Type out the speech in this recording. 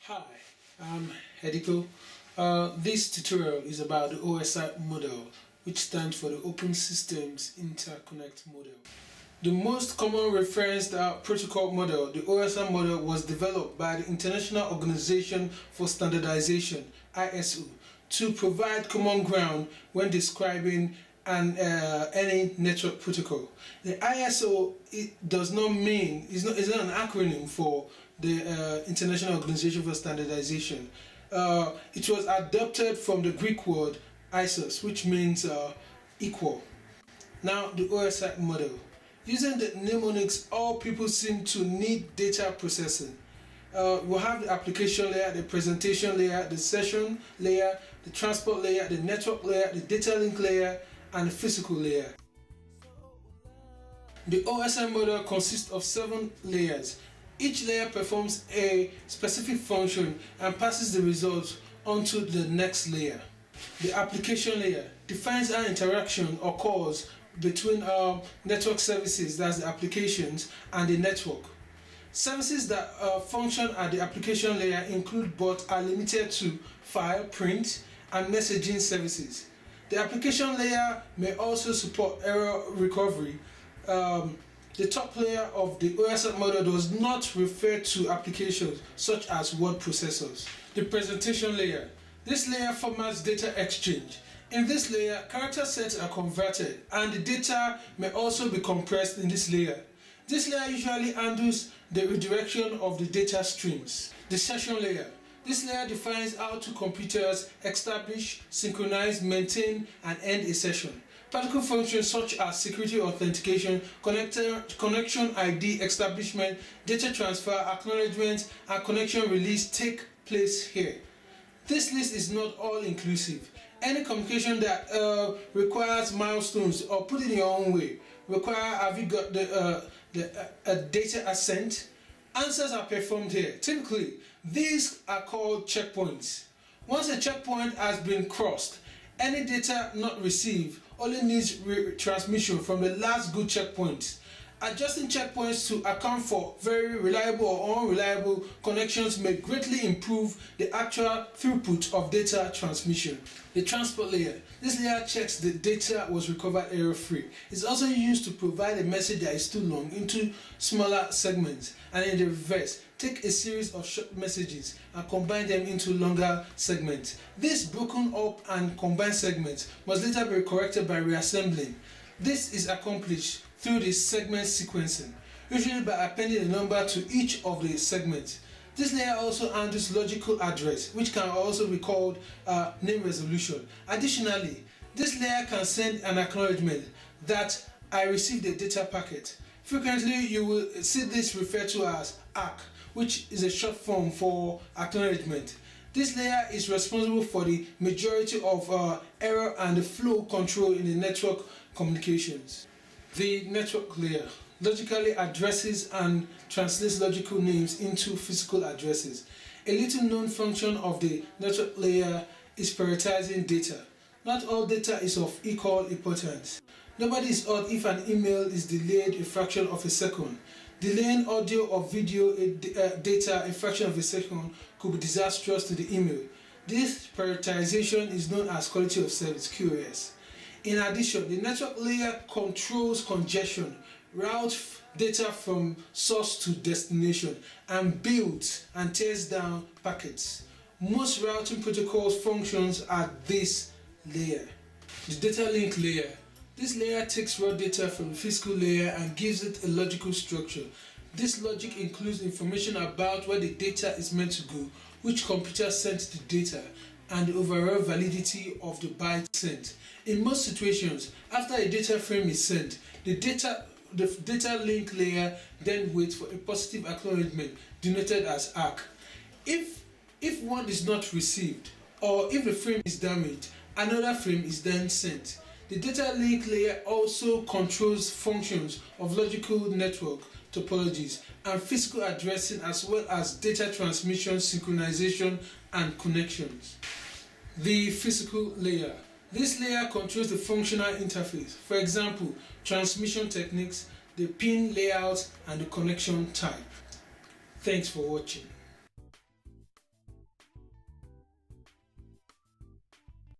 Hi, I'm Hediko. This tutorial is about the OSI model, which stands for the Open Systems Interconnect model. The most common referenced protocol model, the OSI model, was developed by the International Organization for Standardization (ISO) to provide common ground when describing any network protocol. The ISO is not an acronym for the International Organization for Standardization. It was adopted from the Greek word isos, which means equal. Now the OSI model. Using the mnemonics, all people seem to need data processing. We'll have the application layer, the presentation layer, the session layer, the transport layer, the network layer, the data link layer, and the physical layer. The OSI model consists of 7 layers. Each layer performs a specific function and passes the results onto the next layer. The application layer defines how interaction occurs between network services, that's the applications, and the network. Services that function at the application layer include but are limited to file, print, and messaging services. The application layer may also support error recovery. The top layer of the OSI model does not refer to applications such as word processors. The presentation layer. This layer formats data exchange. In this layer, character sets are converted and the data may also be compressed in this layer. This layer usually handles the redirection of the data streams. The session layer. This layer defines how two computers establish, synchronize, maintain, and end a session. Practical functions such as security authentication, connection ID establishment, data transfer, acknowledgement, and connection release take place here. This list is not all-inclusive. Any communication that requires milestones, or put it in your own way, have you got the data assent? Answers are performed here. Typically, these are called checkpoints. Once a checkpoint has been crossed, any data not received only needs transmission from the last good checkpoint. Adjusting checkpoints to account for very reliable or unreliable connections may greatly improve the actual throughput of data transmission. The transport layer. This layer checks the data was recovered error-free. It's also used to provide a message that is too long into smaller segments, and in the reverse, take a series of short messages and combine them into longer segments. These broken up and combined segments must later be corrected by reassembling. This is accomplished through the segment sequencing, usually by appending a number to each of the segments. This layer also handles logical address, which can also be called name resolution. Additionally, this layer can send an acknowledgement that I received a data packet. Frequently, you will see this referred to as ACK, which is a short form for acknowledgement. This layer is responsible for the majority of error and the flow control in the network communications. The network layer logically addresses and translates logical names into physical addresses. A little known function of the network layer is prioritizing data. Not all data is of equal importance. Nobody is hurt if an email is delayed a fraction of a second. Delaying audio or video data a fraction of a second could be disastrous to the email. This prioritization is known as quality of service (QoS). In addition, the network layer controls congestion, routes data from source to destination, and builds and tears down packets. Most routing protocols functions at this layer. The data link layer. This layer takes raw data from the physical layer and gives it a logical structure. This logic includes information about where the data is meant to go, which computer sent the data, and the overall validity of the byte sent. In most situations, after a data frame is sent, the data link layer then waits for a positive acknowledgement denoted as ACK. If one is not received, or if the frame is damaged, another frame is then sent. The data link layer also controls functions of logical network topologies and physical addressing, as well as data transmission, synchronization, and connections. The physical layer. This layer controls the functional interface, for example, transmission techniques, the pin layout, and the connection type. Thanks for watching.